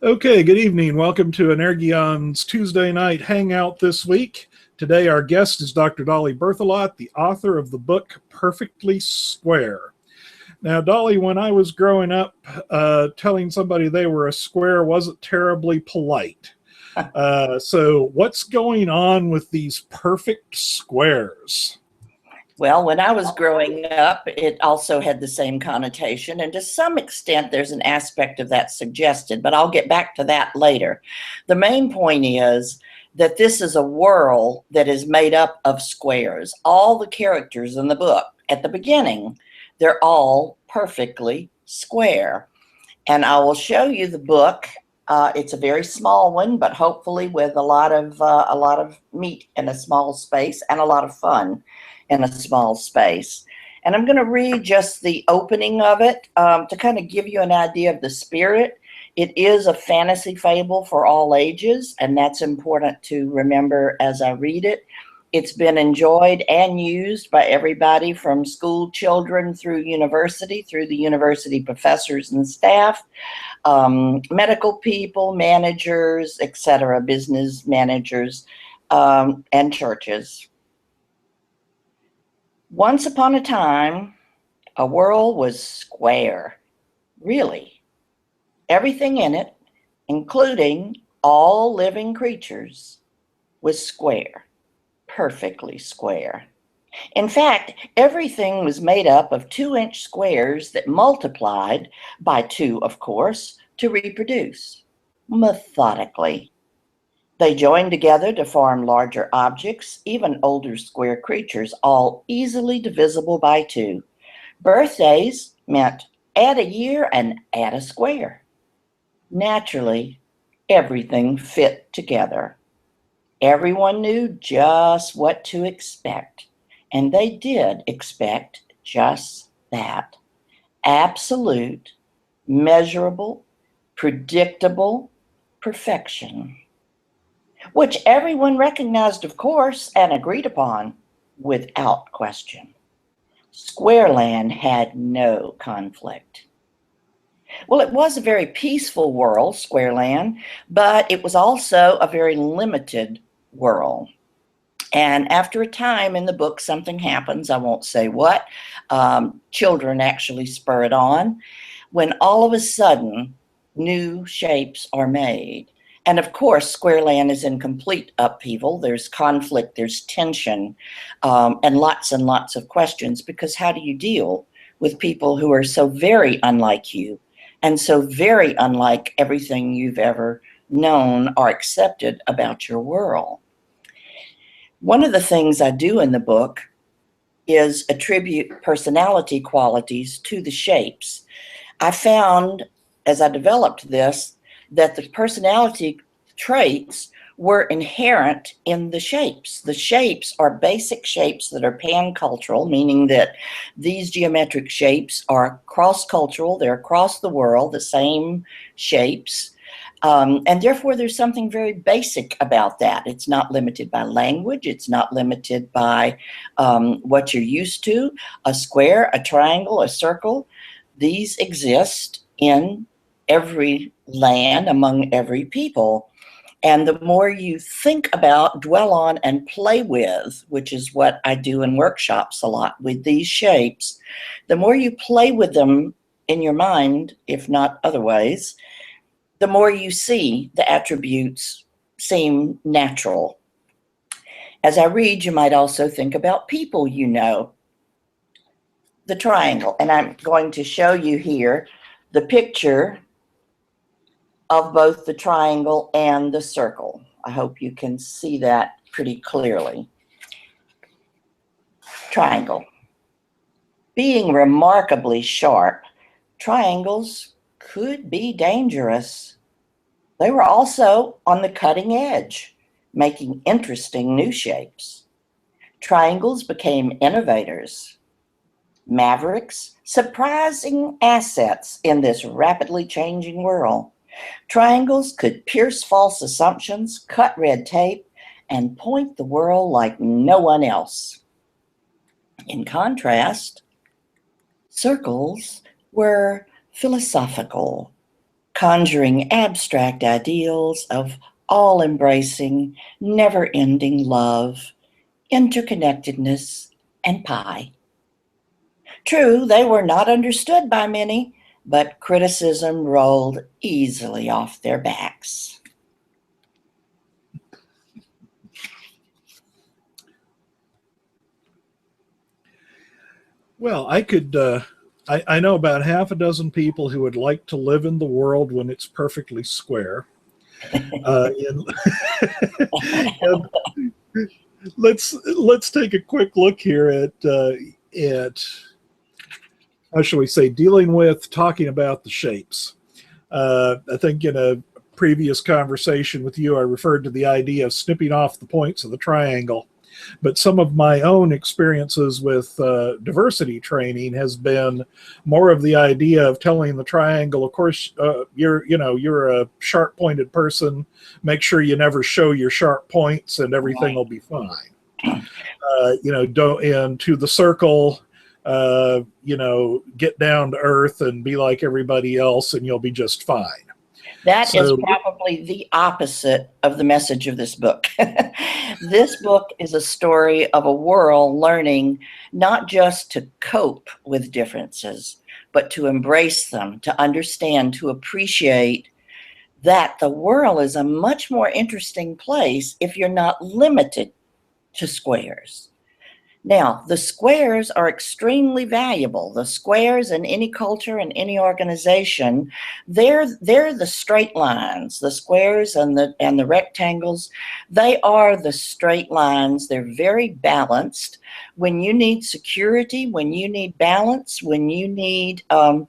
Okay, good evening. Welcome to Energion's Tuesday night hangout this week. Today, our guest is Dr. Dolly Berthelot, the author of the book Perfectly Square. Now, Dolly, when I was growing up, telling somebody they were a square wasn't terribly polite. So, what's going on with these perfect squares? Well, when I was growing up, it also had the same connotation. And to some extent, there's an aspect of that suggested, but I'll get back to that later. The main point is that this is a world that is made up of squares. All the characters in the book at the beginning, they're all perfectly square. And I will show you the book. It's a very small one, but hopefully with a lot of meat in a small space and a lot of fun in a small space. And I'm going to read just the opening of it to kind of give you an idea of the spirit. It is a fantasy fable for all ages, and that's important to remember as I read it. It's been enjoyed and used by everybody from school children through the university professors and staff, medical people, managers, etc., business managers, and churches. Once upon a time, a world was square. Really, everything in it, including all living creatures, was square, perfectly square. In fact, everything was made up of 2-inch squares that multiplied by 2, of course, to reproduce methodically. They joined together to form larger objects, even older square creatures, all easily divisible by 2. Birthdays meant add a year and add a square. Naturally, everything fit together. Everyone knew just what to expect, and they did expect just that. Absolute, measurable, predictable perfection, which everyone recognized, of course, and agreed upon without question. Squareland had no conflict. Well, it was a very peaceful world, Squareland, but it was also a very limited world. And after a time in the book, something happens. I won't say what. Children actually spur it on. When all of a sudden, new shapes are made. And of course, Squareland is in complete upheaval. There's conflict, there's tension, and lots of questions, because how do you deal with people who are so very unlike you and so very unlike everything you've ever known or accepted about your world? One of the things I do in the book is attribute personality qualities to the shapes. I found, as I developed this, that the personality traits were inherent in the shapes. The shapes are basic shapes that are pan-cultural, meaning that these geometric shapes are cross-cultural, they're across the world, the same shapes. And therefore, there's something very basic about that. It's not limited by language. It's not limited by what you're used to. A square, a triangle, a circle, these exist in every land, among every people. And the more you think about, dwell on, and play with, which is what I do in workshops a lot with these shapes, the more you play with them in your mind, if not otherwise, the more you see the attributes seem natural. As I read, you might also think about people you know. The triangle, and I'm going to show you here the picture of both the triangle and the circle. I hope you can see that pretty clearly. Triangle. Being remarkably sharp, triangles could be dangerous. They were also on the cutting edge, making interesting new shapes. Triangles became innovators, mavericks, surprising assets in this rapidly changing world. Triangles could pierce false assumptions, cut red tape, and point the world like no one else. In contrast, circles were philosophical, conjuring abstract ideals of all-embracing, never-ending love, interconnectedness, and pie. True, they were not understood by many, but criticism rolled easily off their backs. Well, I know about half a dozen people who would like to live in the world when it's perfectly square. And, and let's take a quick look here at how shall we say, talking about the shapes. I think in a previous conversation with you, I referred to the idea of snipping off the points of the triangle. But some of my own experiences with diversity training has been more of the idea of telling the triangle, of course, you're a sharp-pointed person. Make sure you never show your sharp points, and everything will be fine. Don't, and to the circle, get down to earth and be like everybody else, and you'll be just fine. That is probably the opposite of the message of this book. This book is a story of a world learning not just to cope with differences, but to embrace them, to understand, to appreciate that the world is a much more interesting place if you're not limited to squares. Now, the squares are extremely valuable. The squares in any culture and any organization, they're the straight lines. The squares and the rectangles, they are the straight lines. They're very balanced. When you need security, when you need balance, when you need an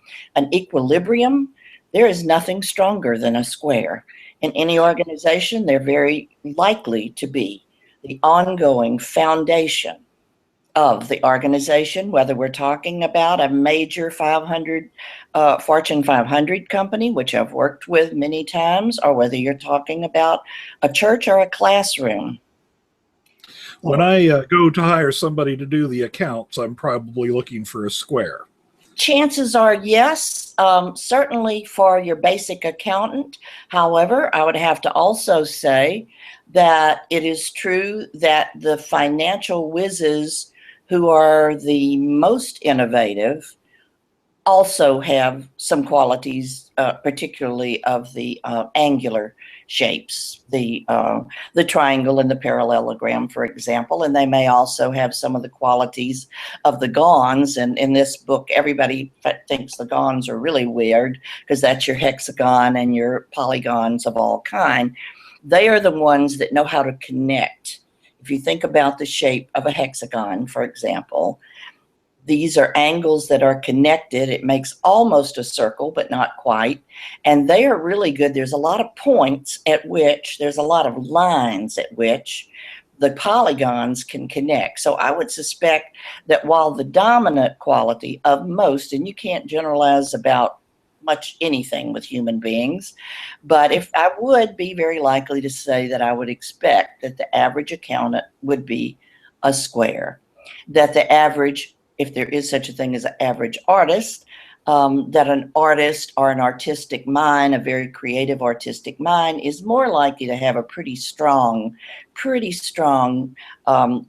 equilibrium, there is nothing stronger than a square. In any organization, they're very likely to be the ongoing foundation of the organization, whether we're talking about a major Fortune 500 company, which I've worked with many times, or whether you're talking about a church or a classroom. When I go to hire somebody to do the accounts, I'm probably looking for a square. Chances are yes, certainly for your basic accountant. However, I would have to also say that it is true that the financial whizzes who are the most innovative also have some qualities, particularly of the angular shapes, the triangle and the parallelogram, for example, and they may also have some of the qualities of the gons. And in this book, everybody thinks the gons are really weird because that's your hexagon and your polygons of all kind. They are the ones that know how to connect. If you think about the shape of a hexagon, for example, these are angles that are connected. It makes almost a circle, but not quite. And they are really good. There's a lot of points at which, there's a lot of lines at which the polygons can connect. So I would suspect that while the dominant quality of most, and you can't generalize about much anything with human beings, but if I would be very likely to say that I would expect that the average accountant would be a square, that the average, if there is such a thing as an average artist, that an artist or an artistic mind, a very creative artistic mind, is more likely to have a pretty strong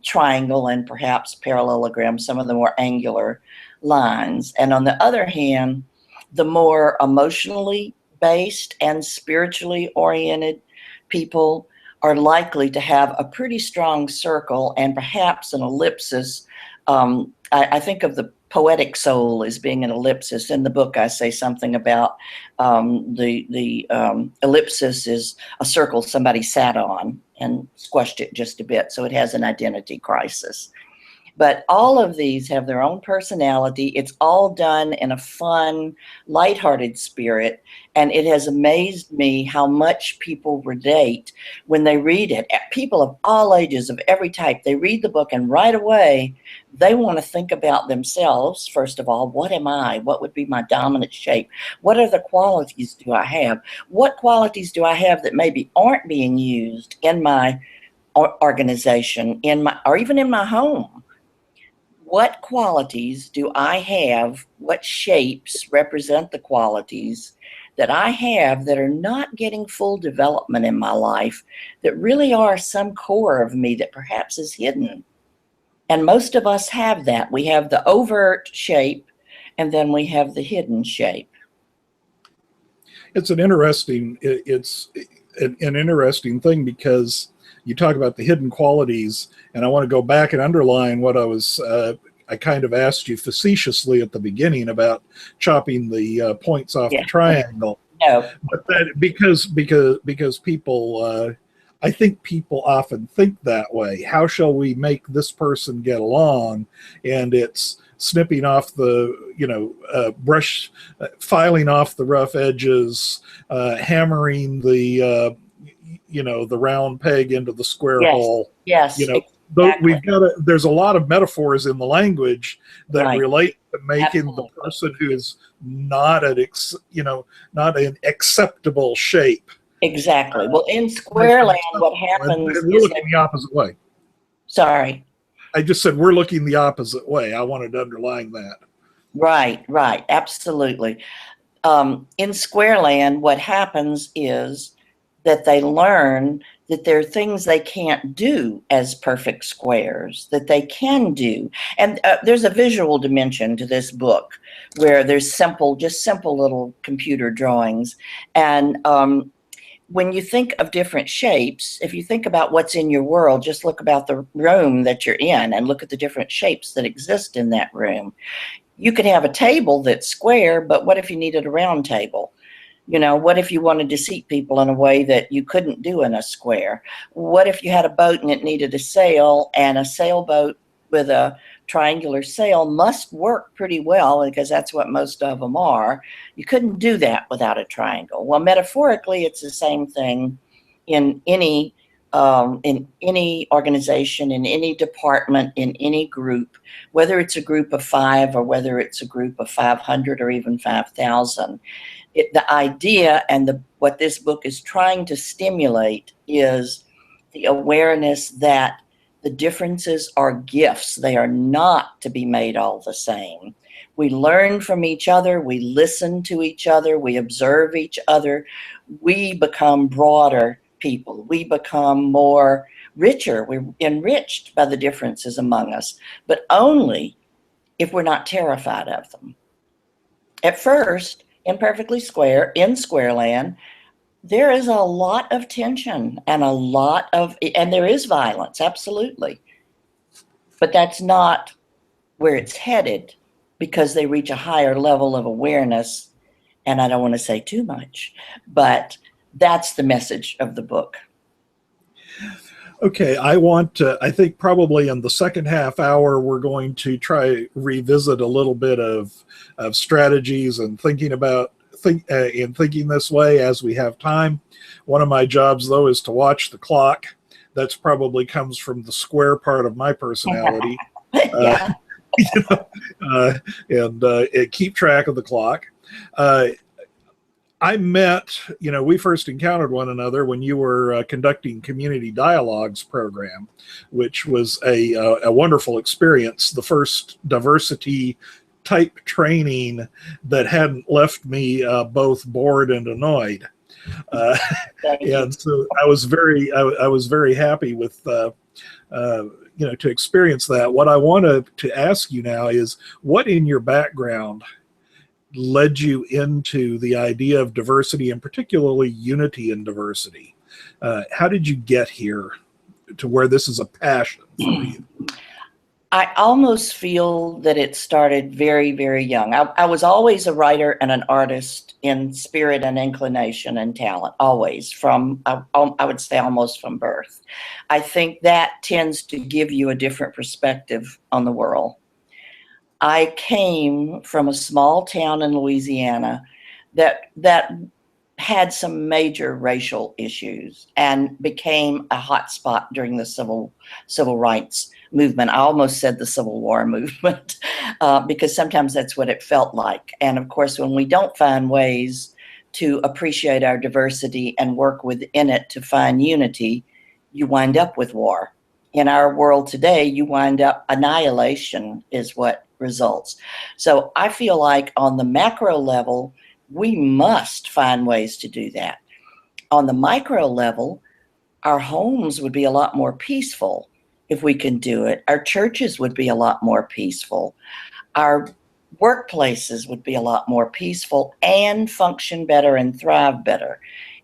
triangle and perhaps parallelogram, some of the more angular lines. And on the other hand, the more emotionally based and spiritually oriented people are likely to have a pretty strong circle and perhaps an ellipsis. I think of the poetic soul as being an ellipsis. In the book, I say something about the ellipsis is a circle somebody sat on and squashed it just a bit, so it has an identity crisis. But all of these have their own personality. It's all done in a fun, lighthearted spirit. And it has amazed me how much people relate when they read it. People of all ages, of every type, they read the book and right away, they want to think about themselves. First of all, what am I? What would be my dominant shape? What other qualities do I have? What qualities do I have that maybe aren't being used in my organization, or even in my home? what qualities do I have? What shapes represent the qualities that I have that are not getting full development in my life, that really are some core of me that perhaps is hidden? And most of us have that. We have the overt shape, and then we have the hidden shape. It's an interesting interesting thing, because you talk about the hidden qualities, and I want to go back and underline what I kind of asked you facetiously at the beginning about chopping the points off the triangle. No. But that because people, I think people often think that way. How shall we make this person get along? And it's snipping off the brush, filing off the rough edges, hammering the the round peg into the square hole. Yes. We've got there's a lot of metaphors in the language that relate to making the person who is not an acceptable shape. Exactly. Well, in Square Land, what happens is we're looking the opposite way. Sorry. I just said we're looking the opposite way. I wanted to underline that. Right. Absolutely. In Square Land, what happens is that they learn that there are things they can't do as perfect squares that they can do. And there's a visual dimension to this book where there's simple little computer drawings. And when you think of different shapes, if you think about what's in your world, just look about the room that you're in and look at the different shapes that exist in that room. You could have a table that's square, but what if you needed a round table? What if you wanted to seat people in a way that you couldn't do in a square? What if you had a boat and it needed a sail, and a sailboat with a triangular sail must work pretty well, because that's what most of them are. You couldn't do that without a triangle. Well, metaphorically, it's the same thing in any organization, in any department, in any group, whether it's a group of 5 or whether it's a group of 500 or even 5,000. The idea and what this book is trying to stimulate is the awareness that the differences are gifts. They are not to be made all the same. We learn from each other. We listen to each other. We observe each other. We become broader people. We become more richer. We're enriched by the differences among us, but only if we're not terrified of them. At first, in Square Land, there is a lot of tension and and there is violence, absolutely. But that's not where it's headed, because they reach a higher level of awareness. And I don't want to say too much, but that's the message of the book. Okay, I think probably in the second half hour, we're going to try revisit a little bit of strategies and thinking this way as we have time. One of my jobs, though, is to watch the clock. That's probably comes from the square part of my personality. Yeah. And keep track of the clock. We first encountered one another when you were conducting Community Dialogues program, which was a wonderful experience. The first diversity type training that hadn't left me both bored and annoyed. And so I was very happy with to experience that. What I wanted to ask you now is, what in your background led you into the idea of diversity, and particularly unity and diversity? How did you get here to where this is a passion for you? I almost feel that it started very, very young. I was always a writer and an artist in spirit and inclination and talent, always, I would say almost from birth. I think that tends to give you a different perspective on the world. I came from a small town in Louisiana that had some major racial issues and became a hot spot during the civil rights movement. I almost said the Civil War movement, because sometimes that's what it felt like. And of course, when we don't find ways to appreciate our diversity and work within it to find unity, you wind up with war. In our world today, you wind up annihilation is what results. So I feel like on the macro level, we must find ways to do that. On the micro level, our homes would be a lot more peaceful if we can do it. Our churches would be a lot more peaceful. Our workplaces would be a lot more peaceful and function better and thrive better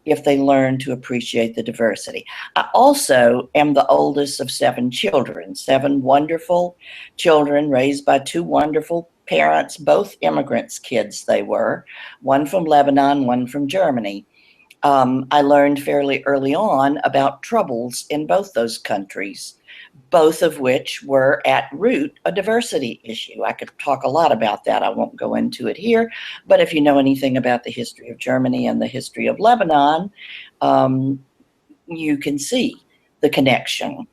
if they learn to appreciate the diversity. I also am the oldest of 7 children, 7 wonderful children raised by 2 wonderful parents, both immigrants' kids they were, one from Lebanon, one from Germany. I learned fairly early on about troubles in both those countries, both of which were at root a diversity issue. I could talk a lot about that. I won't go into it here, but if you know anything about the history of Germany and the history of Lebanon, you can see the connection.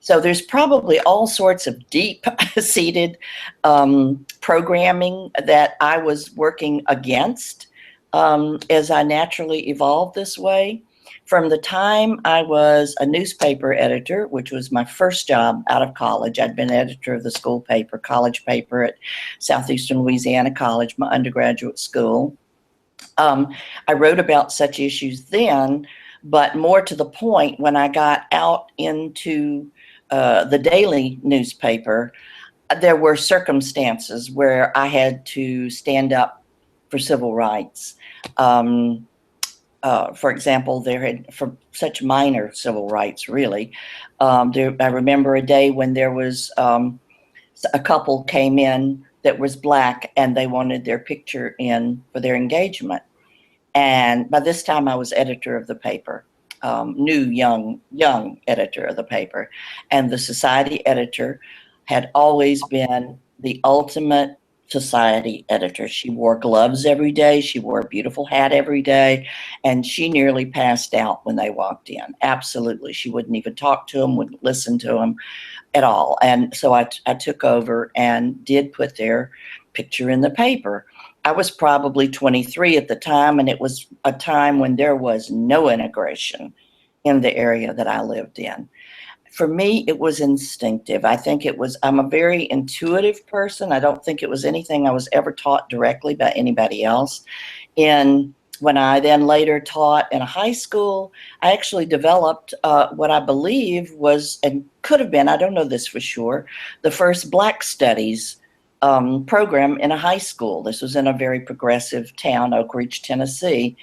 So there's probably all sorts of deep-seated programming that I was working against as I naturally evolved this way. From the time I was a newspaper editor, which was my first job out of college, I'd been editor of the school paper, college paper at Southeastern Louisiana College, my undergraduate school. I wrote about such issues then, but more to the point, when I got out into the daily newspaper, there were circumstances where I had to stand up for civil rights. For example, there had, for such minor civil rights, really, I remember a day when there was a couple came in that was Black, and they wanted their picture in for their engagement. And by this time I was editor of the paper, new, young editor of the paper. And the society editor had always been the ultimate society editor. She wore gloves every day. She wore a beautiful hat every day. And she nearly passed out when they walked in. Absolutely. She wouldn't even talk to them, wouldn't listen to them at all. And so I took over and did put their picture in the paper. I was probably 23 at the time, and it was a time when there was no integration in the area that I lived in. For me, it was instinctive. I think it was, I'm a very intuitive person. I don't think it was anything I was ever taught directly by anybody else. And when I then later taught in a high school, I actually developed what I believe was, and could have been, I don't know this for sure, the first Black Studies program in a high school. This was in a very progressive town, Oak Ridge, Tennessee.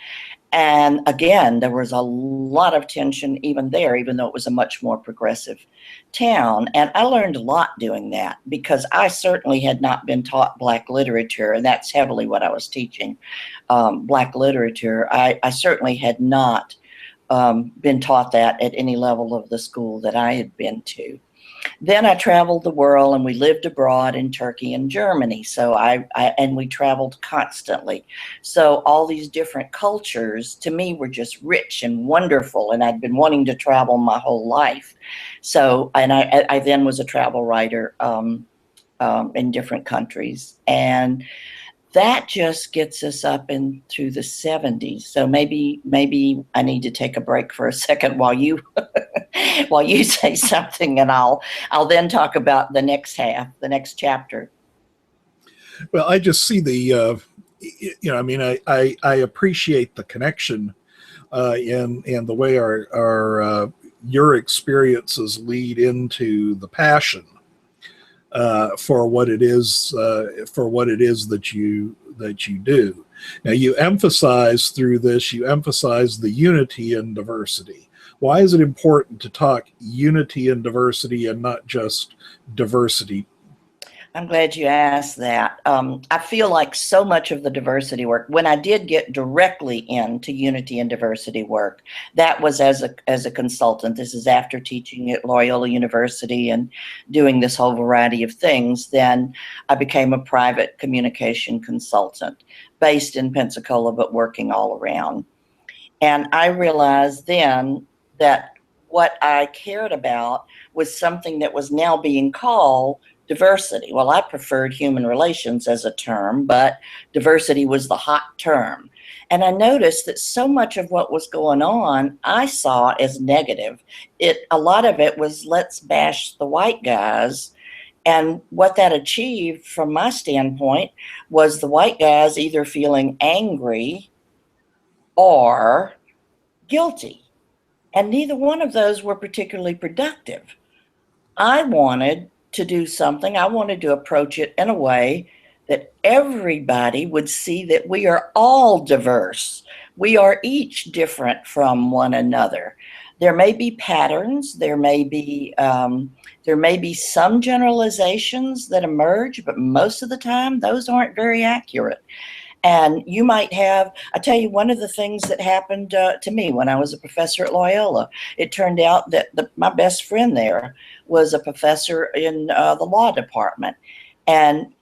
And again, there was a lot of tension even there, even though it was a much more progressive town. And I learned a lot doing that, because I certainly had not been taught Black literature, and that's heavily what I was teaching, Black literature. I certainly had not been taught that at any level of the school that I had been to. Then I traveled the world, and we lived abroad in Turkey and Germany. So and we traveled constantly. So all these different cultures to me were just rich and wonderful. And I'd been wanting to travel my whole life. So, and I then was a travel writer in different countries. And that just gets us up in through the 70s. So maybe I need to take a break for a second while you while you say something, and I'll then talk about the next half, the next chapter. Well, I just see the I mean, I appreciate the connection and the way our your experiences lead into the passion for what it is that you do. Now, you emphasize through this, you emphasize the unity and diversity. Why is it important to talk unity and diversity and not just diversity? I'm glad you asked that. I feel like so much of the diversity work, when I did get directly into unity and diversity work, that was as a consultant. This is after teaching at Loyola University and doing this whole variety of things. Then I became a private communication consultant based in Pensacola, but working all around. And I realized then that what I cared about was something that was now being called diversity. Well, I preferred human relations as a term, but diversity was the hot term. And I noticed that so much of what was going on, I saw as negative. A lot of it was, let's bash the white guys. And what that achieved from my standpoint was the white guys either feeling angry or guilty. And neither one of those were particularly productive. I wanted to do something, I wanted to approach it in a way that everybody would see that we are all diverse. We are each different from one another. There may be patterns, there may be some generalizations that emerge, but most of the time those aren't very accurate. And you might have, I tell you, one of the things that happened to me when I was a professor at Loyola, it turned out that my best friend there was a professor in the law department. And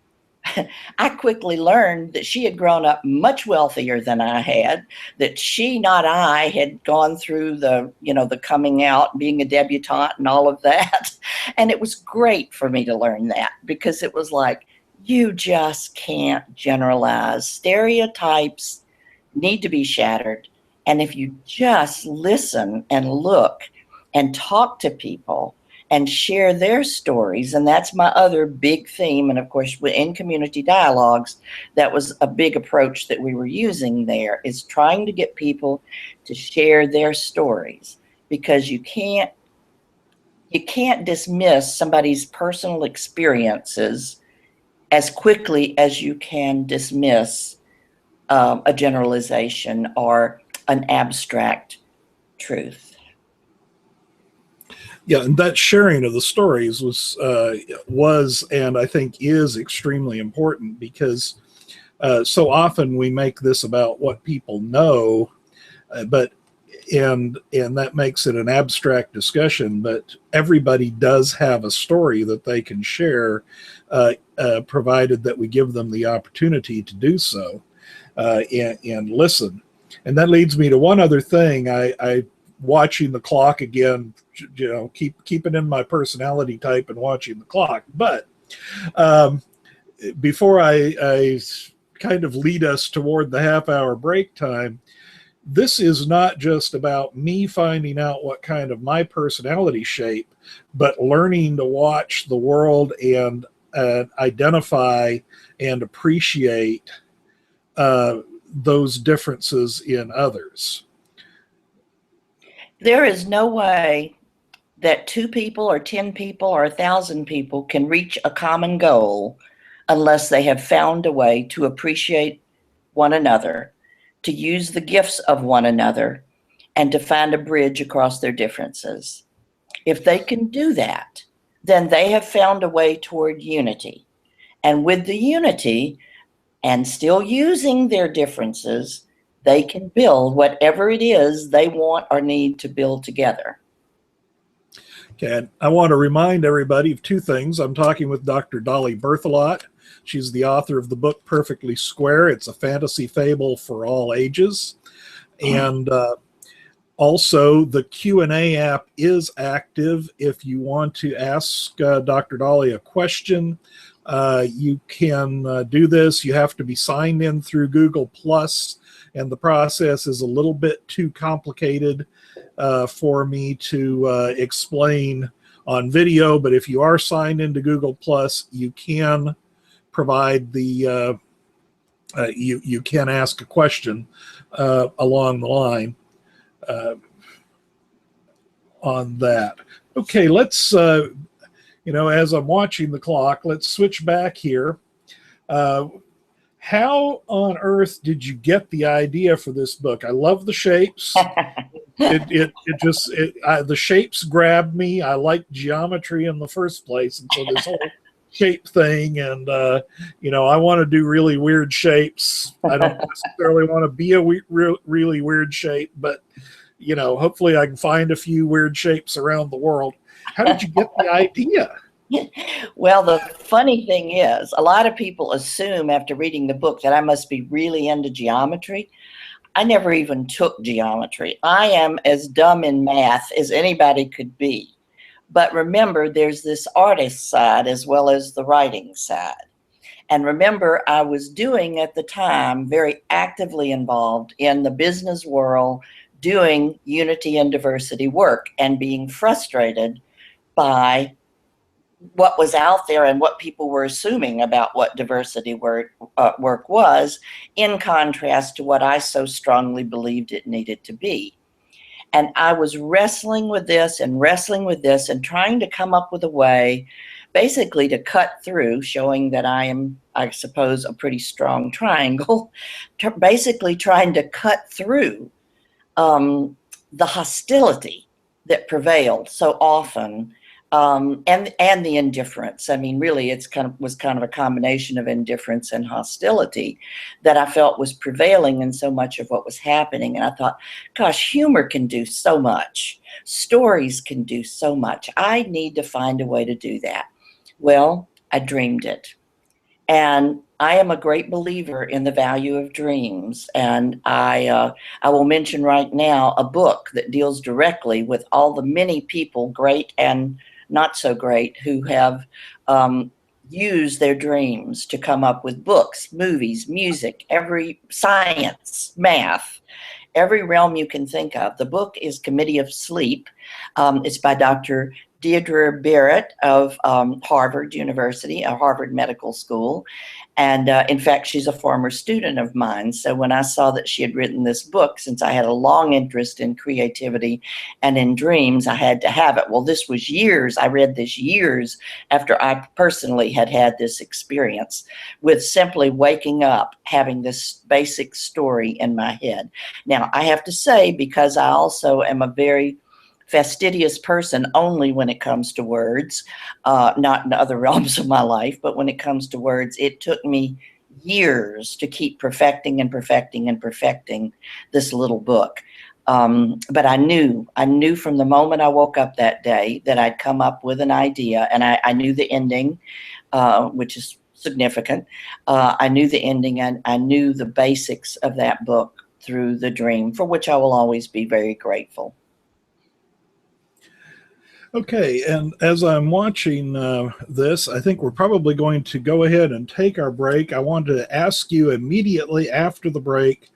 I quickly learned that she had grown up much wealthier than I had, that she, not I, had gone through the coming out, being a debutante and all of that. And it was great for me to learn that, because it was like, you just can't generalize. Stereotypes need to be shattered. And if you just listen and look and talk to people and share their stories, and that's my other big theme. And of course, in community dialogues, that was a big approach that we were using there, is trying to get people to share their stories, because you can't dismiss somebody's personal experiences as quickly as you can dismiss a generalization or an abstract truth. Yeah, and that sharing of the stories was and I think is extremely important, because so often we make this about what people know, but that makes it an abstract discussion. But everybody does have a story that they can share, provided that we give them the opportunity to do so, and listen. And that leads me to one other thing. I watching the clock again, keeping in my personality type and watching the clock. But before I kind of lead us toward the half-hour break time, this is not just about me finding out what kind of my personality shape, but learning to watch the world and identify and appreciate those differences in others. There is no way that 2 people or 10 people or 1,000 people can reach a common goal unless they have found a way to appreciate one another, to use the gifts of one another, and to find a bridge across their differences. If they can do that, then they have found a way toward unity. And with the unity, and still using their differences, they can build whatever it is they want or need to build together. Okay, and I want to remind everybody of 2 things. I'm talking with Dr. Dolly Berthelot. She's the author of the book Perfectly Square. It's a fantasy fable for all ages. And also, the Q&A app is active. If you want to ask Dr. Dolly a question, you can do this. You have to be signed in through Google+, and the process is a little bit too complicated for me to explain on video. But if you are signed into Google+, you can provide the you can ask a question along the line on that. Okay, let's as I'm watching the clock, let's switch back here. How on earth did you get the idea for this book? I love the shapes. The shapes grabbed me. I like geometry in the first place, and so this whole shape thing, and I want to do really weird shapes. I don't necessarily want to be a really weird shape, but hopefully I can find a few weird shapes around the world. How did you get the idea? Well, the funny thing is, a lot of people assume after reading the book that I must be really into geometry. I never even took geometry. I am as dumb in math as anybody could be. But remember, there's this artist side as well as the writing side. And remember, I was doing at the time very actively involved in the business world, doing unity and diversity work and being frustrated by what was out there and what people were assuming about what diversity work was, in contrast to what I so strongly believed it needed to be. And I was wrestling with this and trying to come up with a way basically to cut through, showing that I am, I suppose, a pretty strong triangle, basically trying to cut through the hostility that prevailed so often, and the indifference. I mean, really, was kind of a combination of indifference and hostility that I felt was prevailing in so much of what was happening. And I thought, gosh, humor can do so much. Stories can do so much. I need to find a way to do that. Well, I dreamed it. And I am a great believer in the value of dreams. And I will mention right now a book that deals directly with all the many people, great and not so great, who have used their dreams to come up with books, movies, music, every science, math, every realm you can think of. The book is Committee of Sleep. It's by Dr. Deirdre Barrett of Harvard University, Harvard Medical School. And in fact, she's a former student of mine. So when I saw that she had written this book, since I had a long interest in creativity and in dreams, I had to have it. Well, this was years. I read this years after I personally had had this experience with simply waking up, having this basic story in my head. Now, I have to say, because I also am a very fastidious person only when it comes to words, not in other realms of my life, but when it comes to words, it took me years to keep perfecting this little book. But I knew from the moment I woke up that day that I'd come up with an idea, and I knew the ending, which is significant. I knew the ending, and I knew the basics of that book through the dream, for which I will always be very grateful. Okay, and as I'm watching this, I think we're probably going to go ahead and take our break. I wanted to ask you immediately after the break,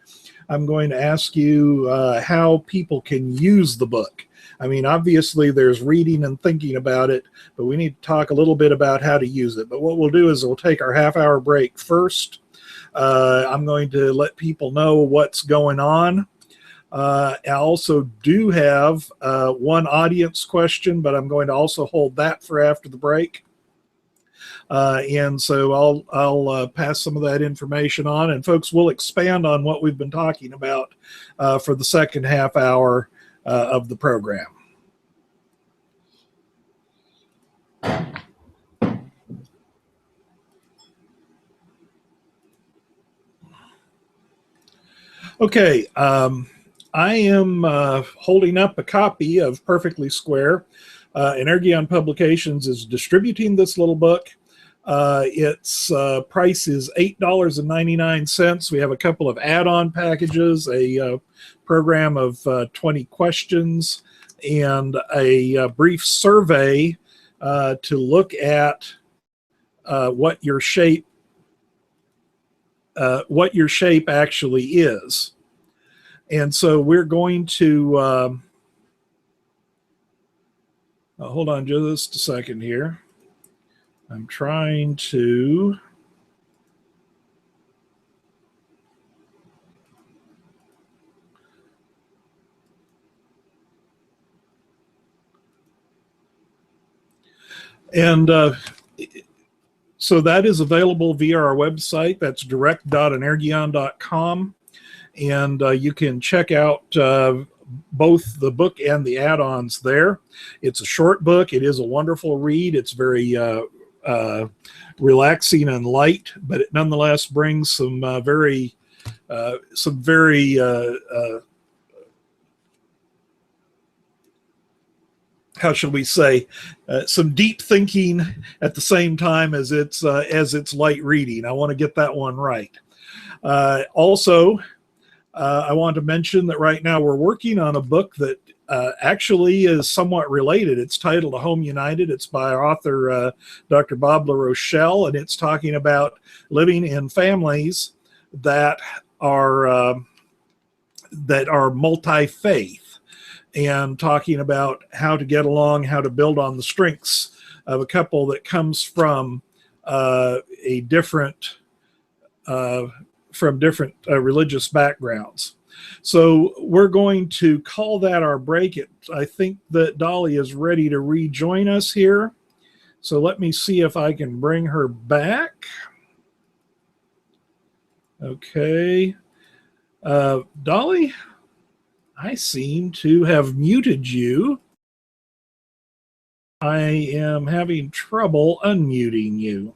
I'm going to ask you how people can use the book. I mean, obviously there's reading and thinking about it, but we need to talk a little bit about how to use it. But what we'll do is we'll take our half-hour break first. I'm going to let people know what's going on. I also do have one audience question, but I'm going to also hold that for after the break. And so I'll pass some of that information on, and folks, will expand on what we've been talking about for the second half hour of the program. Okay. I am holding up a copy of Perfectly Square. Energion Publications is distributing this little book. Its price is $8.99. We have a couple of add-on packages, a program of 20 questions, and a brief survey to look at what your shape actually is. And so we're going to, hold on just a second here. I'm trying to, and so that is available via our website. That's direct.energion.com. And you can check out both the book and the add-ons there. It's a short book. It is a wonderful read. It's very relaxing and light, but it nonetheless brings some very how shall we say, some deep thinking at the same time as it's light reading. I want to get that one right. Also, I want to mention that right now we're working on a book that actually is somewhat related. It's titled A Home United. It's by author Dr. Bob LaRochelle, and it's talking about living in families that are multi-faith, and talking about how to get along, how to build on the strengths of a couple that comes from different religious backgrounds. So we're going to call that our break. I think that Dolly is ready to rejoin us here. So let me see if I can bring her back. Okay. Dolly, I seem to have muted you. I am having trouble unmuting you.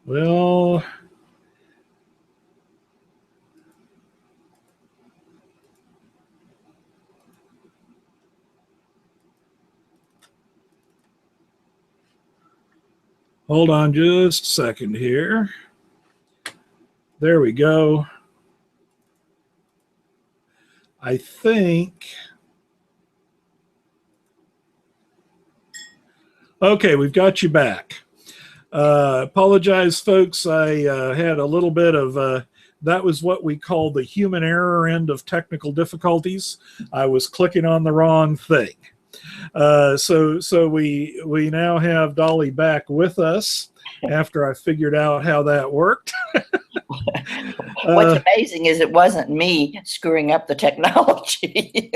Well, hold on just a second here. There we go. I think. Okay, we've got you back. Apologize, folks. I had a little bit of that was what we call the human error end of technical difficulties. I was clicking on the wrong thing. So we now have Dolly back with us after I figured out how that worked. What's amazing is it wasn't me screwing up the technology.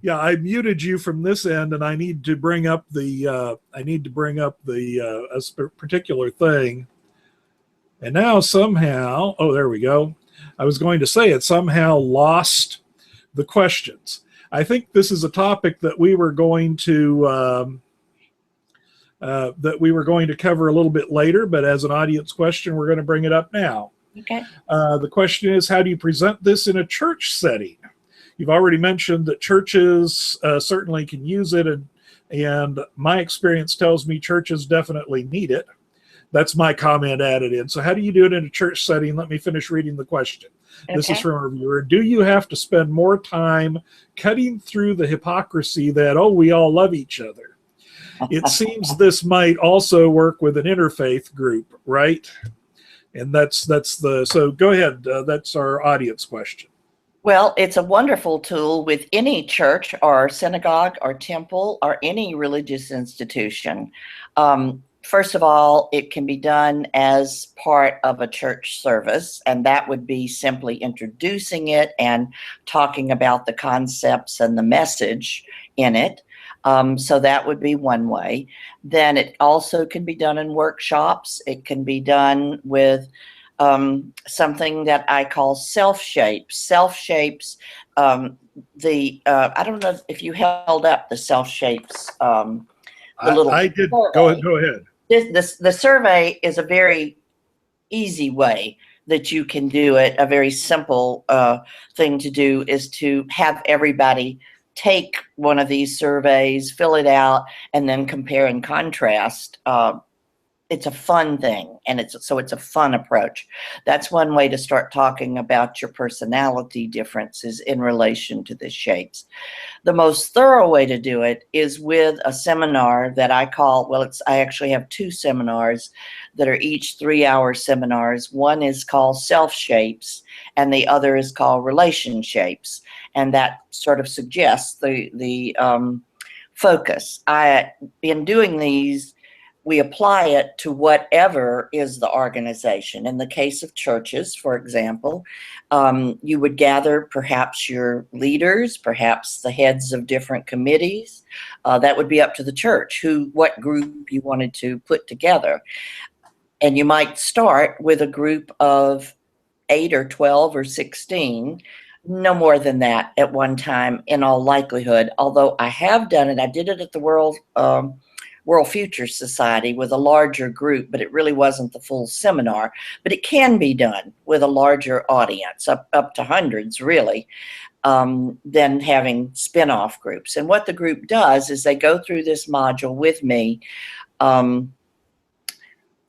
I muted you from this end, and I need to bring up the a particular thing. And now somehow, oh, there we go. I was going to say it somehow lost the questions. I think this is a topic that we were going to cover a little bit later, but as an audience question, we're going to bring it up now. Okay. The question is, how do you present this in a church setting? You've already mentioned that churches certainly can use it, and my experience tells me churches definitely need it. That's my comment added in. So how do you do it in a church setting? Let me finish reading the question. Okay. This is from a viewer. Do you have to spend more time cutting through the hypocrisy that, oh, we all love each other? It seems this might also work with an interfaith group, right? And so go ahead. That's our audience question. Well, it's a wonderful tool with any church or synagogue or temple or any religious institution. First of all, it can be done as part of a church service, and that would be simply introducing it and talking about the concepts and the message in it. So that would be one way. Then it also can be done in workshops. It can be done with something that I call self-shapes. Self-shapes, I don't know if you held up the self-shapes. I did. Survey. Go ahead. The survey is a very easy way that you can do it. A very simple thing to do is to have everybody take one of these surveys, fill it out, and then compare and contrast. It's a fun thing, and it's a fun approach. That's one way to start talking about your personality differences in relation to the shapes. The most thorough way to do it is with a seminar that I call, I actually have two seminars that are each 3-hour seminars. One is called Self Shapes, and the other is called Relation Shapes. And that sort of suggests the focus. In doing these, we apply it to whatever is the organization. In the case of churches, for example, you would gather perhaps your leaders, perhaps the heads of different committees. That would be up to the church, what group you wanted to put together. And you might start with a group of 8 or 12 or 16, no more than that at one time in all likelihood. Although I have done it, I did it at the World Future Society with a larger group, but it really wasn't the full seminar. But it can be done with a larger audience, up to hundreds, really, than having spin-off groups. And what the group does is they go through this module with me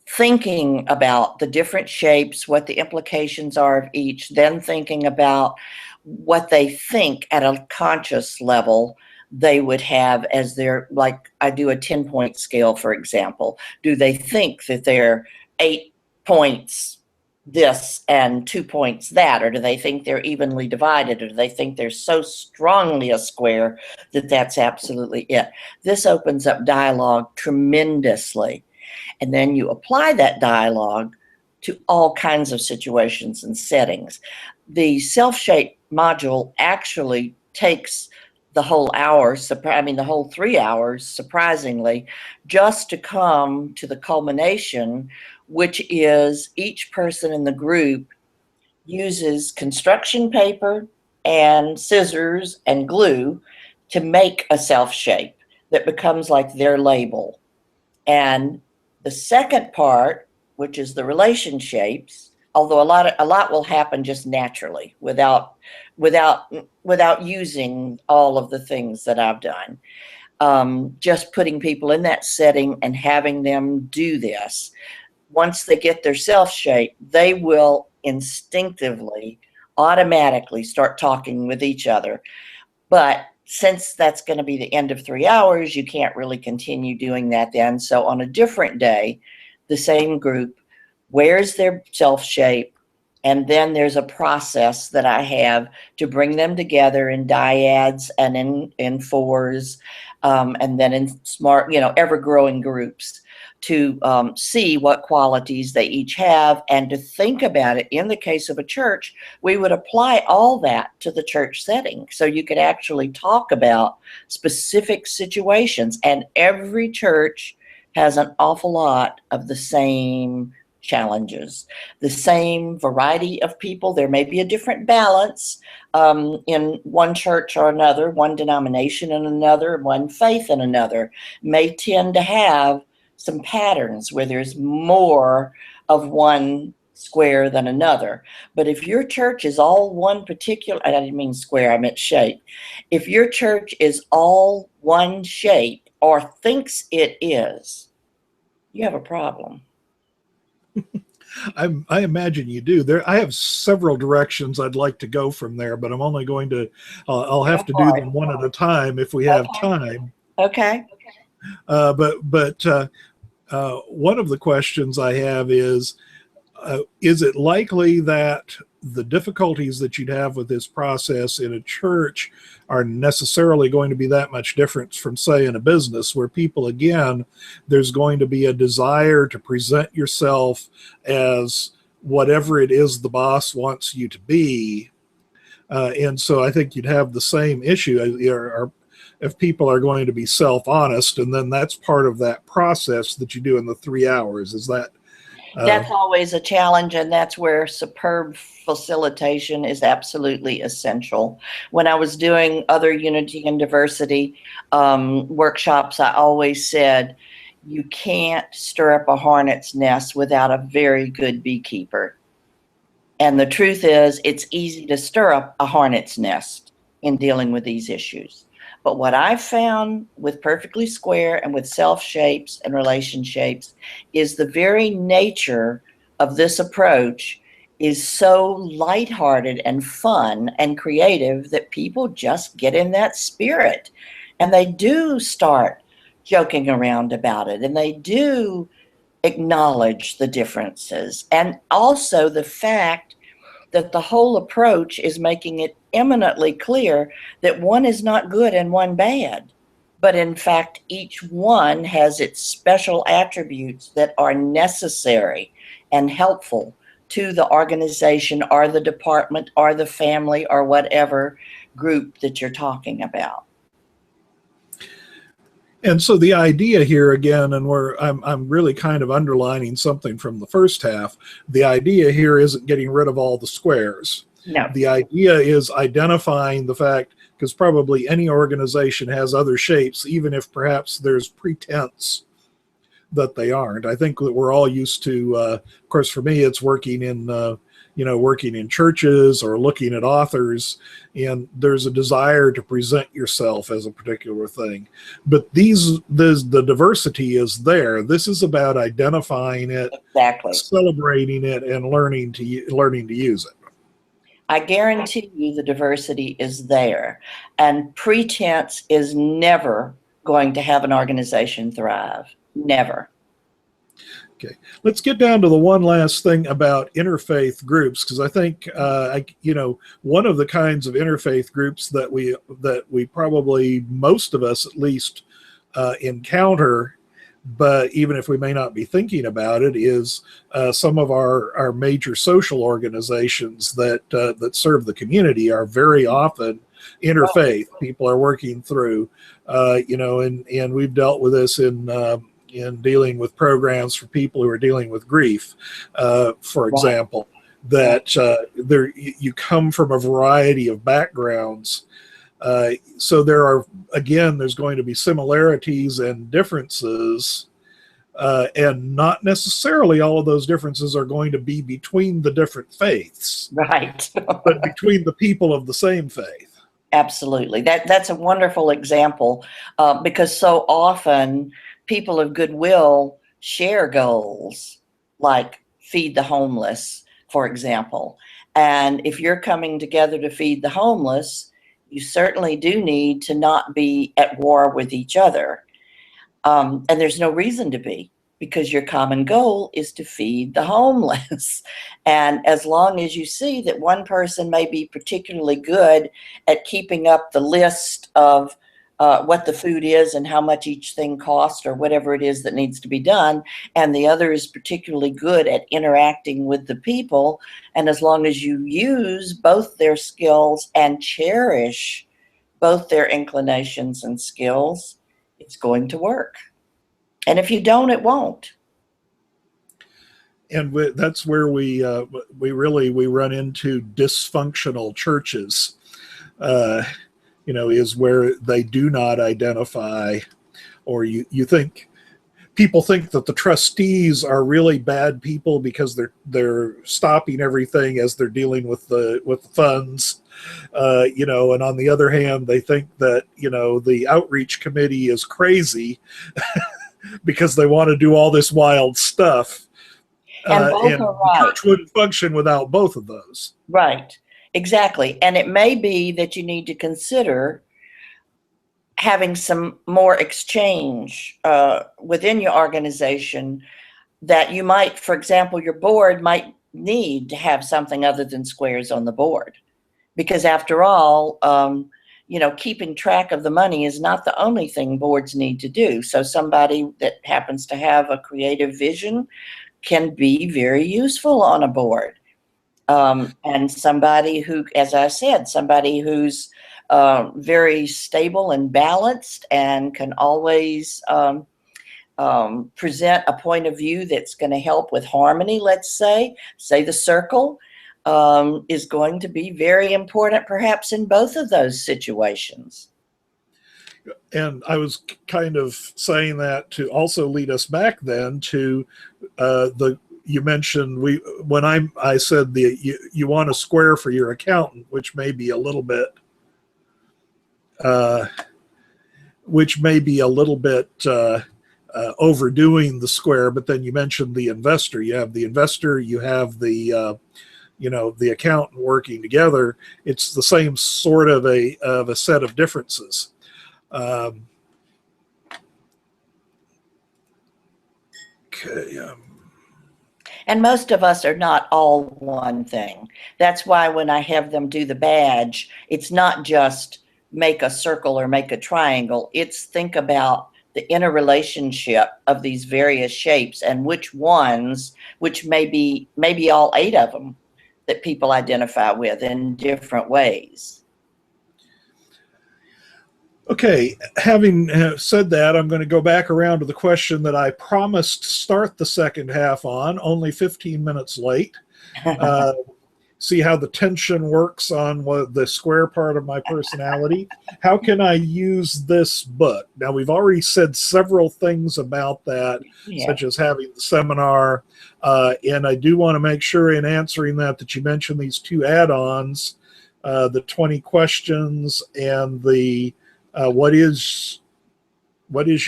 thinking about the different shapes, what the implications are of each, then thinking about what they think at a conscious level they would have as their, like I do a 10-point scale, for example. Do they think that they're 8 points this and 2 points that, or do they think they're evenly divided, or do they think they're so strongly a square that that's absolutely it? This opens up dialogue tremendously. And then you apply that dialogue to all kinds of situations and settings. The self-shape module actually takes the whole hour, the whole 3 hours, surprisingly, just to come to the culmination, which is each person in the group uses construction paper and scissors and glue to make a self-shape that becomes like their label. And the second part, which is the relationships, although a lot will happen just naturally without using all of the things that I've done. Just putting people in that setting and having them do this. Once they get their self shape, they will instinctively, automatically start talking with each other. But since that's going to be the end of 3 hours, you can't really continue doing that then. So on a different day, the same group wears their self shape, and then there's a process that I have to bring them together in dyads and in fours, and then in smart, ever-growing groups to see what qualities they each have and to think about it. In the case of a church, we would apply all that to the church setting. So you could actually talk about specific situations, and every church has an awful lot of the same challenges, the same variety of people. There may be a different balance in one church or another, one denomination and another, one faith and another may tend to have some patterns where there's more of one square than another. But if your church is all one particular, I didn't mean square, I meant shape. If your church is all one shape or thinks it is, you have a problem. I imagine you do. I have several directions I'd like to go from there, but I'm only going to, I'll have to do them one at a time if we have time. Okay. But one of the questions I have is it likely that the difficulties that you'd have with this process in a church are necessarily going to be that much different from, say, in a business where people, again, there's going to be a desire to present yourself as whatever it is the boss wants you to be. And so I think you'd have the same issue if people are going to be self-honest, and then that's part of that process that you do in the 3 hours. Is that that's always a challenge, and that's where superb facilitation is absolutely essential. When I was doing other unity and diversity workshops, I always said, you can't stir up a hornet's nest without a very good beekeeper. And the truth is, it's easy to stir up a hornet's nest in dealing with these issues. But what I've found with Perfectly Square and with self-shapes and relationships is the very nature of this approach is so lighthearted and fun and creative that people just get in that spirit. And they do start joking around about it, and they do acknowledge the differences. And also the fact that the whole approach is making it eminently clear that one is not good and one bad, but in fact, each one has its special attributes that are necessary and helpful to the organization or the department or the family or whatever group that you're talking about. And so the idea here again, and I'm really kind of underlining something from the first half, the idea here isn't getting rid of all the squares. No. The idea is identifying the fact, because probably any organization has other shapes, even if perhaps there's pretense that they aren't. I think that we're all used to, of course, for me, it's working in working in churches or looking at authors, and there's a desire to present yourself as a particular thing. But the diversity is there. This is about identifying it, Exactly. celebrating it, and learning to use it. I guarantee you the diversity is there, and pretense is never going to have an organization thrive. Never. Okay, let's get down to the one last thing about interfaith groups, because I think one of the kinds of interfaith groups that we probably, most of us at least, encounter, but even if we may not be thinking about it, is some of our major social organizations that serve the community are very often interfaith. People are working through, and we've dealt with this in dealing with programs for people who are dealing with grief, for example, that you come from a variety of backgrounds. So there's going to be similarities and differences, and not necessarily all of those differences are going to be between the different faiths, right? but between the people of the same faith. Absolutely. That's a wonderful example, because so often people of goodwill share goals like feed the homeless, for example. And if you're coming together to feed the homeless, you certainly do need to not be at war with each other. And there's no reason to be, because your common goal is to feed the homeless. And as long as you see that one person may be particularly good at keeping up the list of what the food is and how much each thing costs or whatever it is that needs to be done, and the other is particularly good at interacting with the people, and as long as you use both their skills and cherish both their inclinations and skills, it's going to work. And if you don't, it won't. And that's where we run into dysfunctional churches. Is where they do not identify, or people think that the trustees are really bad people because they're stopping everything as they're dealing with the funds, and on the other hand, they think that the outreach committee is crazy because they want to do all this wild stuff, and both and are right. The church wouldn't function without both of those. Right. Exactly. And it may be that you need to consider having some more exchange within your organization, that you might, for example, your board might need to have something other than squares on the board. Because after all, keeping track of the money is not the only thing boards need to do. So somebody that happens to have a creative vision can be very useful on a board. And somebody who, as I said, somebody who's very stable and balanced and can always present a point of view that's going to help with harmony, let's say the circle, is going to be very important, perhaps in both of those situations. And I was kind of saying that to also lead us back then to you mentioned I said you want a square for your accountant, which may be a little bit overdoing the square. But then you mentioned the investor. You have the investor. You have the the accountant working together. It's the same sort of a set of differences. Okay. And most of us are not all one thing. That's why when I have them do the badge, it's not just make a circle or make a triangle. It's think about the interrelationship of these various shapes and which maybe all 8 of them that people identify with in different ways. Okay, having said that, I'm going to go back around to the question that I promised to start the second half on, only 15 minutes late. see how the tension works on the square part of my personality. How can I use this book? Now, we've already said several things about that, such as having the seminar. And I do want to make sure in answering that you mention these two add-ons, the 20 questions and the what is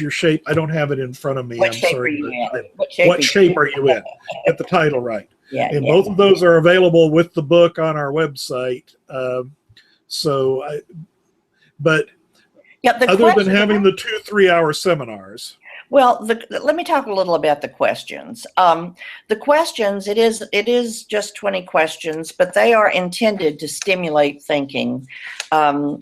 your shape? I don't have it in front of me. What I'm shape sorry. are you in? What shape are you in? Get the title right. Yeah, and both of those are available with the book on our website. But other than having the 2 3-hour seminars. Well, let me talk a little about the questions. The questions, it is just 20 questions, but they are intended to stimulate thinking. I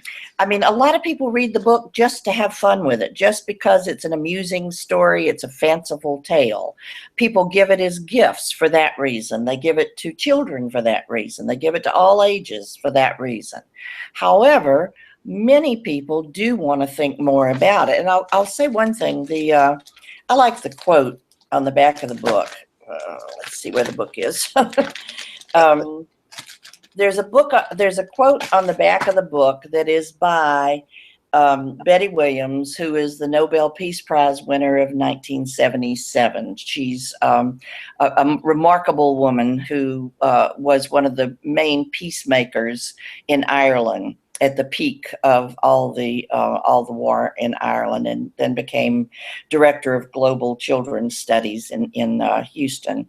mean, a lot of people read the book just to have fun with it, just because it's an amusing story, it's a fanciful tale. People give it as gifts for that reason. They give it to children for that reason. They give it to all ages for that reason. However, many people do want to think more about it. And I'll say one thing. I like the quote on the back of the book. Let's see where the book is. There's a quote on the back of the book that is by Betty Williams, who is the Nobel Peace Prize winner of 1977. She's a remarkable woman who was one of the main peacemakers in Ireland at the peak of all the war in Ireland, and then became director of global children's studies in Houston.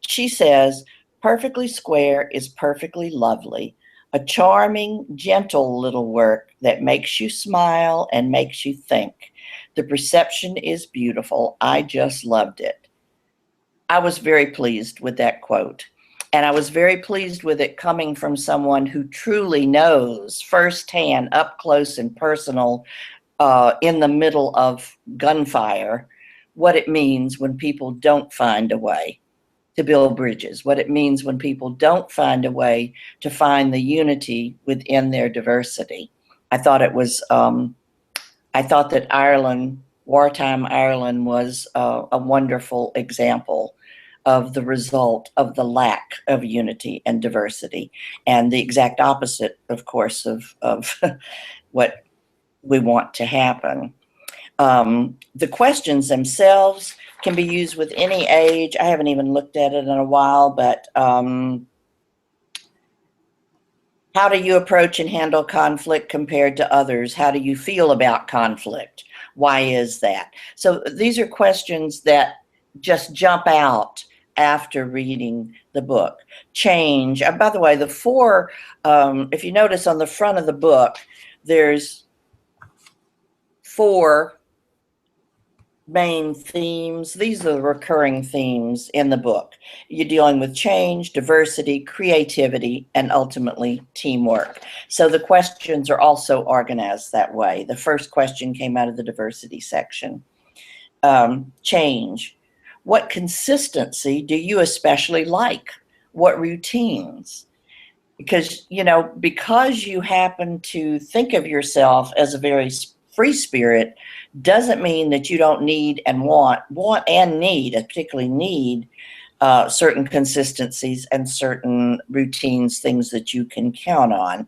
She says, "Perfectly Square is perfectly lovely, a charming, gentle little work that makes you smile and makes you think. The perception is beautiful. I just loved it." I was very pleased with that quote. And I was very pleased with it coming from someone who truly knows firsthand, up close and personal, in the middle of gunfire, what it means when people don't find a way to build bridges, what it means when people don't find a way to find the unity within their diversity. I thought that Ireland, wartime Ireland, was a wonderful example of the result of the lack of unity and diversity, and the exact opposite, of course, of what we want to happen. The questions themselves can be used with any age. I haven't even looked at it in a while, but how do you approach and handle conflict compared to others? How do you feel about conflict? Why is that? So these are questions that just jump out after reading the book. Change. By the way, the four, if you notice on the front of the book, there's 4 main themes. These are the recurring themes in the book. You're dealing with change, diversity, creativity, and ultimately teamwork. So the questions are also organized that way. The first question came out of the diversity section. Change. What consistency do you especially like? What routines? Because, because you happen to think of yourself as a very free spirit doesn't mean that you don't need and want and need, particularly need, certain consistencies and certain routines, things that you can count on.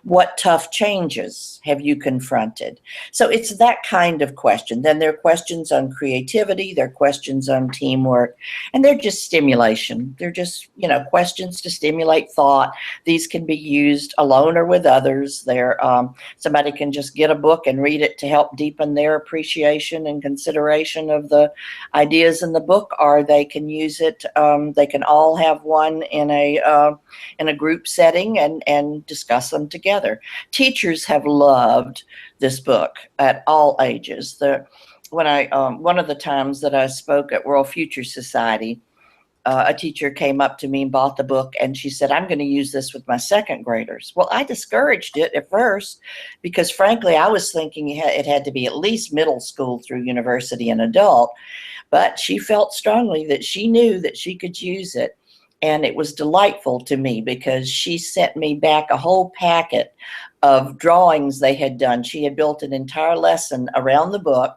What tough changes have you confronted? So it's that kind of question. Then there are questions on creativity, there are questions on teamwork, and they're just stimulation. They're just, questions to stimulate thought. These can be used alone or with others. Somebody can just get a book and read it to help deepen their appreciation and consideration of the ideas in the book, or they can use it. They can all have one in a group setting and discuss them together. Teachers have loved this book at all ages. One of the times that I spoke at World Future Society, a teacher came up to me and bought the book, and she said, "I'm going to use this with my second graders." Well, I discouraged it at first because, frankly, I was thinking it had to be at least middle school through university and adult, but she felt strongly that she knew that she could use it. And it was delightful to me because she sent me back a whole packet of drawings they had done. She had built an entire lesson around the book,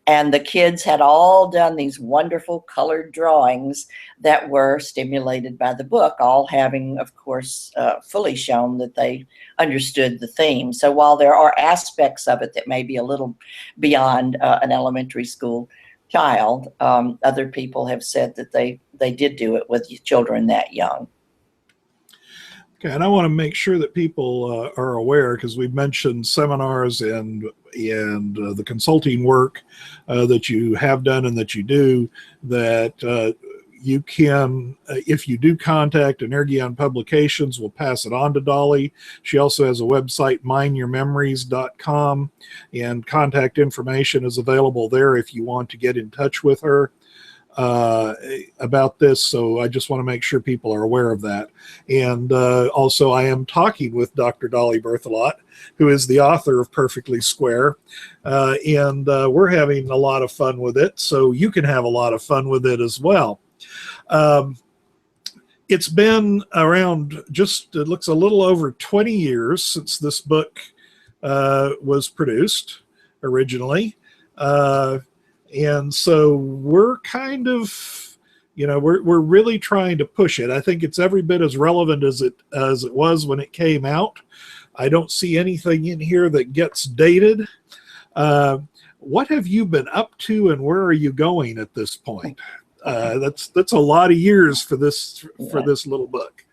And the kids had all done these wonderful colored drawings that were stimulated by the book, all having, of course, fully shown that they understood the theme. So while there are aspects of it that may be a little beyond an elementary school child, other people have said that they did do it with children that young. Okay, and I want to make sure that people are aware, because we've mentioned seminars and the consulting work that you have done and that you do, that you can, if you do contact Energion Publications, we'll pass it on to Dolly. She also has a website, mindyourmemories.com, and contact information is available there if you want to get in touch with her about this. So I just want to make sure people are aware of that. And also I am talking with Dr. Dolly Berthelot, who is the author of Perfectly Square, and we're having a lot of fun with it, so you can have a lot of fun with it as well. It's been around, just it looks a little over 20 years since this book was produced originally. And so we're kind of, we're really trying to push it. I think it's every bit as relevant as it was when it came out. I don't see anything in here that gets dated. What have you been up to, and where are you going at this point? That's a lot of years for this little book.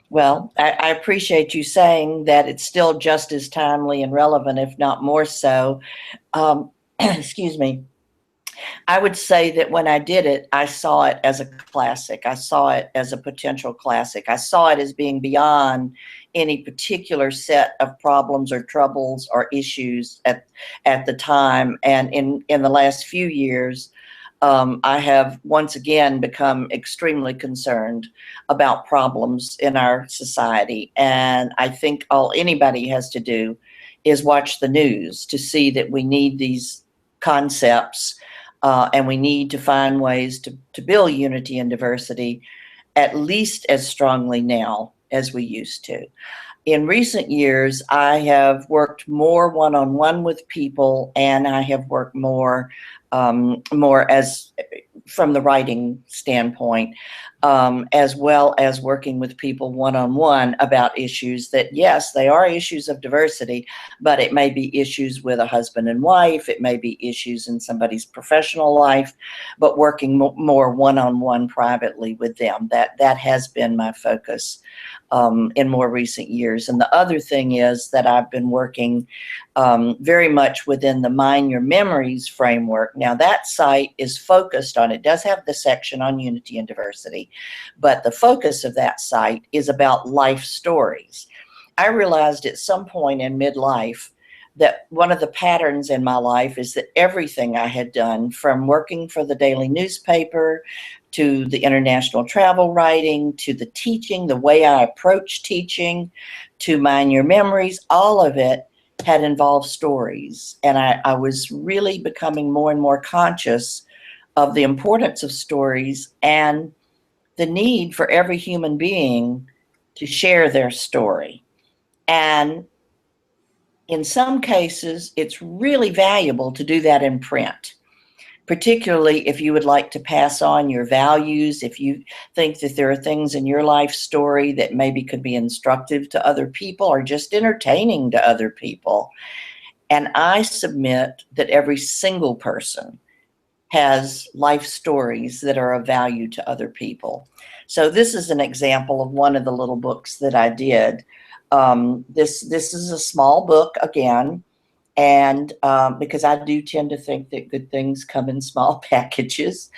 Well, I appreciate you saying that it's still just as timely and relevant, if not more so. Excuse me. I would say that when I did it, I saw it as a classic. I saw it as a potential classic. I saw it as being beyond any particular set of problems or troubles or issues at the time. And in the last few years, I have once again become extremely concerned about problems in our society. And I think all anybody has to do is watch the news to see that we need these concepts. And we need to find ways to build unity and diversity at least as strongly now as we used to. In recent years, I have worked more one-on-one with people, and I have worked more as from the writing standpoint, as well as working with people one-on-one about issues that, yes, they are issues of diversity, but it may be issues with a husband and wife, it may be issues in somebody's professional life, but working more one-on-one privately with them. That has been my focus in more recent years. And the other thing is that I've been working very much within the Mind Your Memories framework. Now that site is focused on, it does have the section on unity and diversity, but the focus of that site is about life stories. I realized at some point in midlife that one of the patterns in my life is that everything I had done, from working for the daily newspaper to the international travel writing, to the teaching, the way I approach teaching, to Mind Your Memories, all of it had involved stories. And I was really becoming more and more conscious of the importance of stories and the need for every human being to share their story. And in some cases, it's really valuable to do that in print, particularly if you would like to pass on your values, if you think that there are things in your life story that maybe could be instructive to other people or just entertaining to other people. And I submit that every single person has life stories that are of value to other people. So this is an example of one of the little books that I did. This is a small book again, and because I do tend to think that good things come in small packages.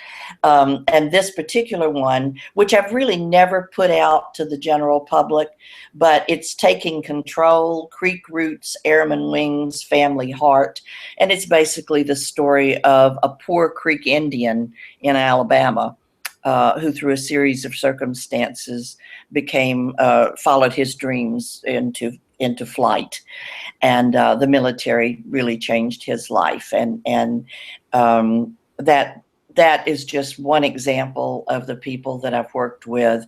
And this particular one, which I've really never put out to the general public, but it's Taking Control, Creek Roots, Airman Wings, Family Heart. And it's basically the story of a poor Creek Indian in Alabama who through a series of circumstances followed his dreams into flight. And the military really changed his life. And that is just one example of the people that I've worked with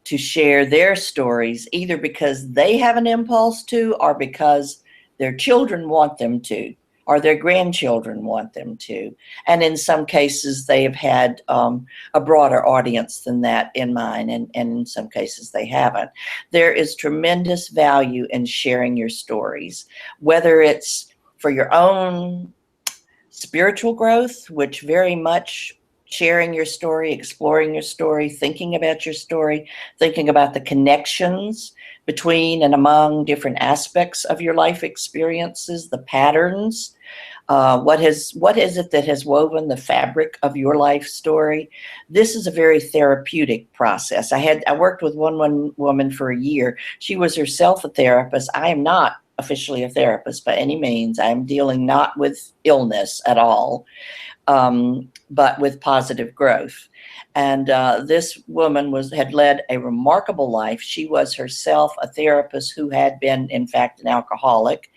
to share their stories, either because they have an impulse to, or because their children want them to, or their grandchildren want them to. And in some cases, they have had a broader audience than that in mind, and in some cases they haven't. There is tremendous value in sharing your stories, whether it's for your own spiritual growth, which very much sharing your story, exploring your story, thinking about your story, thinking about the connections between and among different aspects of your life experiences, the patterns. What is it that has woven the fabric of your life story? This is a very therapeutic process. I worked with one woman for a year. She was herself a therapist. I am not officially a therapist by any means. I'm dealing not with illness at all, but with positive growth. And this woman had led a remarkable life. She was herself a therapist who had been, in fact, an alcoholic.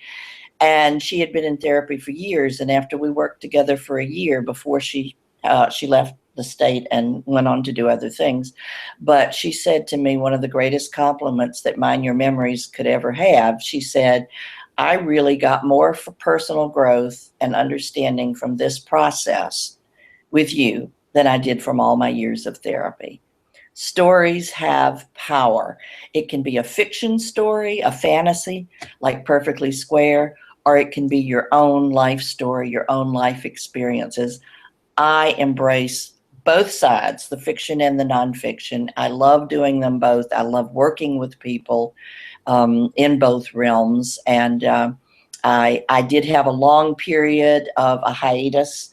And she had been in therapy for years. And after we worked together for a year before she left the state and went on to do other things. But she said to me, one of the greatest compliments that Mind Your Memories could ever have, she said, I really got more for personal growth and understanding from this process with you than I did from all my years of therapy. Stories have power. It can be a fiction story, a fantasy, like Perfectly Square, or it can be your own life story, your own life experiences. I embrace both sides, the fiction and the nonfiction. I love doing them both. I love working with people in both realms. And I did have a long period of a hiatus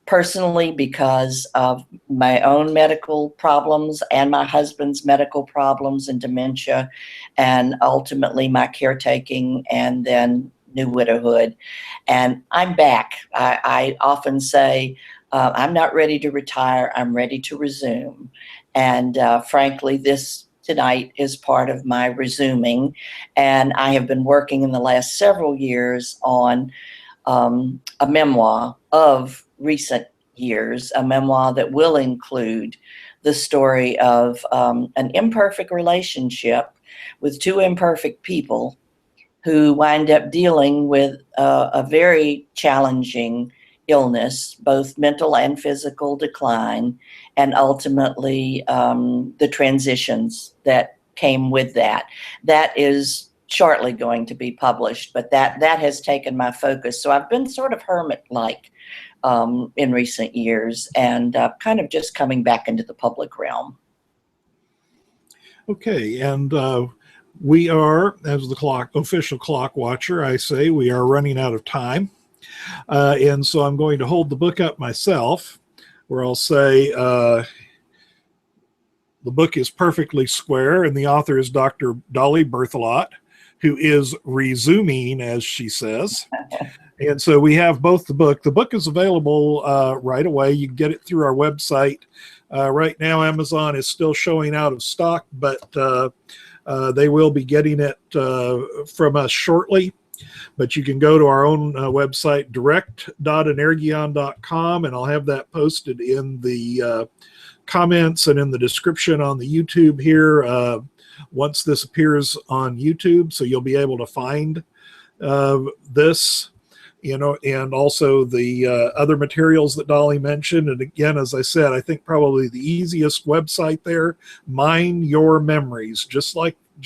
personally because of my own medical problems and my husband's medical problems and dementia, and ultimately my caretaking and then new widowhood. And I'm back. I often say, I'm not ready to retire. I'm ready to resume. And frankly, this tonight is part of my resuming. And I have been working in the last several years on a memoir of recent years, a memoir that will include the story of an imperfect relationship with two imperfect people who wind up dealing with a very challenging illness, both mental and physical decline, and ultimately the transitions that came with that. That is shortly going to be published, but that has taken my focus. So I've been sort of hermit-like in recent years, and kind of just coming back into the public realm. Okay, and we are, as the official clock watcher, I say we are running out of time. And so I'm going to hold the book up myself, where I'll say the book is Perfectly Square, and the author is Dr. Dolly Berthelot, who is resuming, as she says. And so we have both the book. The book is available right away. You can get it through our website. Right now, Amazon is still showing out of stock, but they will be getting it from us shortly. But you can go to our own website, direct.energion.com, and I'll have that posted in the comments and in the description on the YouTube here once this appears on YouTube. So you'll be able to find this, and also the other materials that Dolly mentioned. And again, as I said, I think probably the easiest website there, Mind Your Memories, just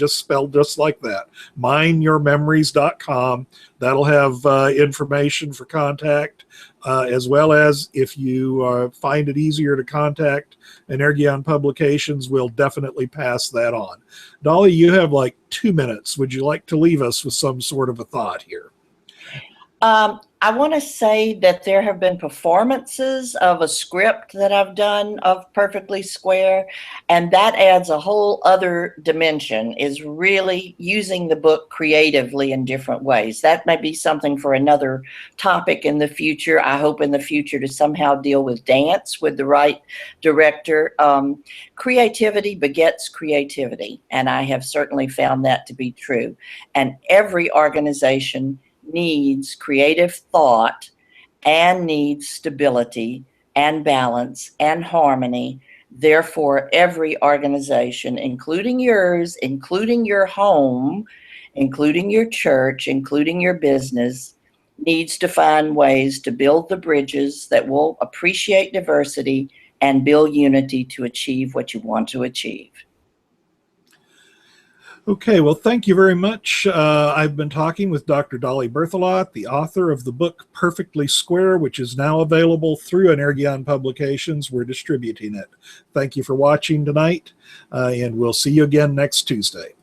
spelled just like that, mindyourmemories.com. That'll have information for contact, as well as if you find it easier to contact Energion Publications, we'll definitely pass that on. Dolly, you have like 2 minutes. Would you like to leave us with some sort of a thought here? I want to say that there have been performances of a script that I've done of Perfectly Square, and that adds a whole other dimension, is really using the book creatively in different ways. That may be something for another topic in the future. I hope in the future to somehow deal with dance with the right director. Creativity begets creativity, and I have certainly found that to be true. And every organization needs creative thought and needs stability and balance and harmony. Therefore, every organization, including yours, including your home, including your church, including your business, needs to find ways to build the bridges that will appreciate diversity and build unity to achieve what you want to achieve. Okay, well, thank you very much. I've been talking with Dr. Dolly Berthelot, the author of the book Perfectly Square, which is now available through Energion Publications. We're distributing it. Thank you for watching tonight, and we'll see you again next Tuesday.